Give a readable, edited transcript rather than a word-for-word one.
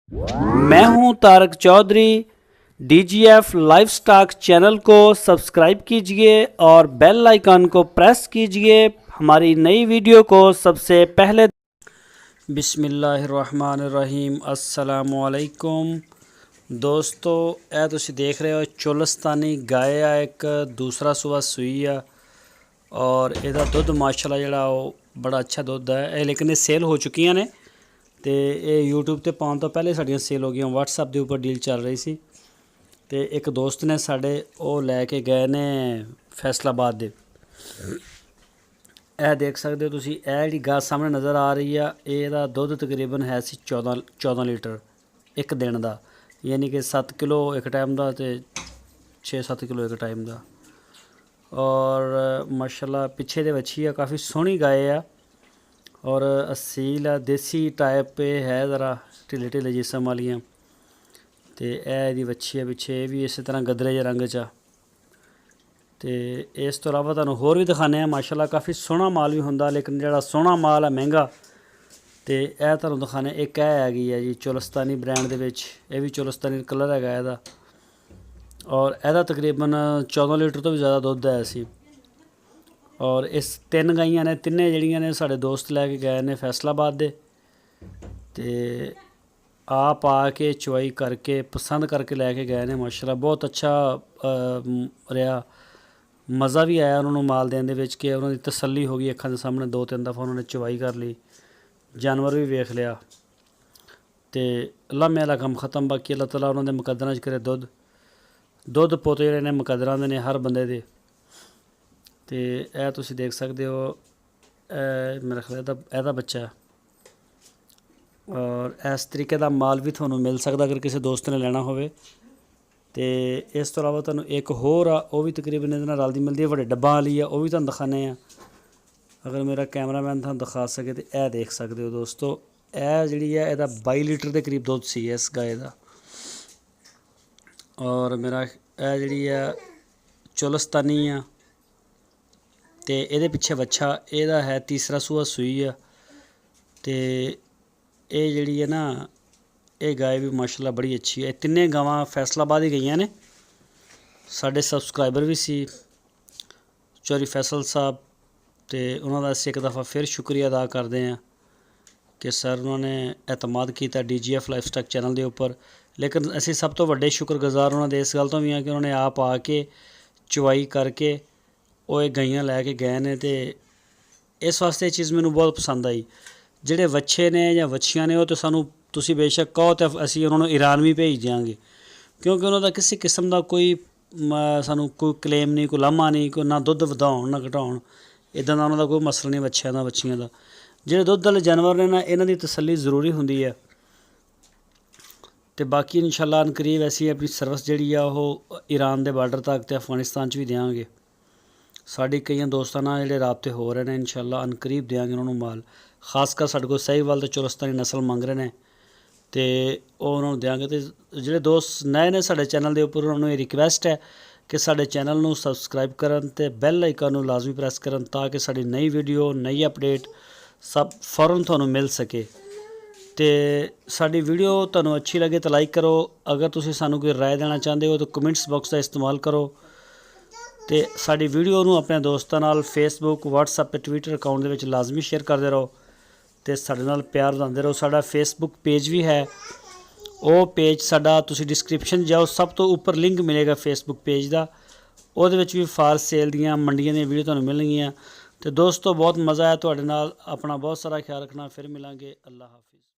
मैं हूं Tarak Chaudhary. DGF livestock channel को सब्सक्राइब कीजिए और बेल आइकन को प्रेस कीजिए हमारी नई वीडियो को सबसे पहले। बिस्मिल्लाहिर्रहमानिर्रहीम। अस्सलामु अलैकुम दोस्तों, यह तुसी देख रहे हो चोलस्तानी गाय आ, एक दूसरा सुबह सूई आ और इसका दुध माशाल्लाह जिहड़ा बड़ा अच्छा दुध है। लेकिन ये सेल हो चुकी ने तो ये यूट्यूब ते पाउण तो पहले साड़ियां सेल हो गई। WhatsApp के उपर डील चल रही सी तो एक दोस्त ने साढ़े वो लैके गए ने फैसलाबाद दे। यह देख सकते हो तुसी, यह जी गाय सामने नज़र आ रही है, यदा दुध तकरीबन है सी 14 लीटर एक दिन का, यानी कि 7 किलो एक टाइम का तो 6-7 किलो एक टाइम का। और माशाल्लाह पिछे दे बच्ची है, काफ़ी सोहनी गाय है और असील है, देसी टाइप है, ज़रा ढिले ढिले जिसम वालियाँ। तो यह दी बच्ची है पिछे भी इस तरह गदरे जे रंग च। तो इस तो इलावा तुहानूं होर भी दिखाने माशाल्लाह काफ़ी सोहना माल भी हुंदा, लेकिन जिहड़ा सोहना माल है महंगा। तो यह तुहानूं दिखाने एक हैगी है जी चोलस्तानी ब्रांड दे विच, यह भी चोलस्तानी कलर हैगा इहदा और यहदा तकरीबन 14 लीटर तो भी ज़्यादा दुध है सी। और इस 3 गाइयां ने, तिन्ने जिहड़ियां ने साढ़े दोस्त लैके गए ने फैसलाबाद दे। ते आप आके चवाई करके पसंद करके लैके गए ने। माशाल्लाह बहुत अच्छा रहा, मज़ा भी आया उन्होंने माल देने विच कि उन्होंने तसल्ली हो गई। अखां दे सामने 2-3 दफ़ा उन्होंने चवाई कर ली, जानवर भी वेख लिया। तो लामे वाला कम ख़त्म। बाकी अल्लाह ताला उन्होंने मुकद्दरां च करे दुध पुत जिहड़े ने मुकद्दरां दे ने हर बंदे दे। तो यह तुसीं देख सकते हो, मेरा ख्याल एहदा बच्चा है और इस तरीके का माल भी थोनों मिल सकता अगर किसी दोस्त ने लेना होवे। तो इस तो इलावा तुहानूं एक होर आ, वो भी तकरीबन इहदे नाल रलदी मिलदी है, वड्डे डब्बां वाली है, वो भी तुहानूं दिखाने आ। अगर मेरा कैमरामैन तुहानूं दिखा सके तो यह देख सकते हो दोस्तों, यह जिहड़ी है इहदा 22 लीटर के करीब दुध सी इस गाय का। और मेरा यह जिहड़ी है चोलस्तानी आ, तो ये पिछे बच्चा यदा है तीसरा सूआ सूई आ। तो ये जिहड़ी है ना, ये गाय भी माशाल्लाह बड़ी अच्छी है। तिन्ने गावां फैसलाबाद ही गई ने। साढ़े सबसक्राइबर भी सी चौधरी फैसल साहब, तो उन्होंने असीं एक दफ़ा फिर शुक्रिया अदा करते हैं कि सर उन्होंने एतमाद किया DGF लाइवस्टॉक चैनल के उपर। लेकिन असीं सब तो वड्डे शुक्रगुजार उन्होंने इस गल तो भी हाँ कि उन्होंने आप आके चवाई करके वो गाइयां लैके गए ने। तो इस वास्ते ये चीज़ मैनूं बहुत पसंद आई। जिहड़े वच्छे ने या वच्छियां ने, वो तो सानूं तुसीं बेशक कहो तो असीं उन्होंने ईरान भी भेज देंगे, क्योंकि उन्होंने किसी किस्म का कोई सानूं कोई क्लेम नहीं, कोई लामा नहीं, कोई ना दुध वधाउण ना घटाउण, इदां दा उन्होंने कोई मसला नहीं वच्छियां दा वच्छियां दा। जिहड़े दुध वाले जानवर ने ना, इन्हां दी तसल्ली जरूरी हुंदी है। तो बाकी इंशाअल्लाह अनकरीब ऐसी अपनी सर्विस जिहड़ी आ ओह ईरान के बार्डर तक तो अफगानिस्तान च भी देंगे। साढ़े कई दोस्तों नाल जिहड़े राबते हो रहे हैं, इंशाअल्लाह अनकरीब देंगे उन्होंने माल। खासकर साढ़े को साहिवाल तो चोलस्तानी नस्ल मंग रहे हैं, तो उन्होंने देंगे। तो जिहड़े दोस्त नए ने साढ़े चैनल के उपर, उन्होंने रिक्वेस्ट है कि साढ़े चैनल नूं सबसक्राइब करन ते बैल आइकन नूं लाजमी प्रेस करन, ताकि साड़ी नई वीडियो नई अपडेट सब फौरन तुहानूं मिल सके। तो साड़ी वीडियो तुहानूं अच्छी लगे तो लाइक करो। अगर तुसीं सानूं कोई राय देना चाहते हो तो कमेंट्स बॉक्स का इस्तेमाल करो। तो साड़ी वीडियो नूं अपने दोस्तों नाल फेसबुक WhatsApp ते ट्विटर अकाउंट दे विच लाजमी शेयर करते रहो तो साढ़े नाल प्यार बनाते रहो। साड़ा फेसबुक पेज भी है, वो पेज साड़ा तुसीं डिस्क्रिप्शन जाओ, सब तो उपर लिंक मिलेगा फेसबुक पेज का, वो भी फार सेल दियाँ मंडियां दी वीडियो तुहानूं मिलणगियां। तो दोस्तों बहुत मज़ा आया तुहाडे नाल। अपना बहुत सारा ख्याल रखना, फिर मिलांगे। अल्लाह हाफिज़।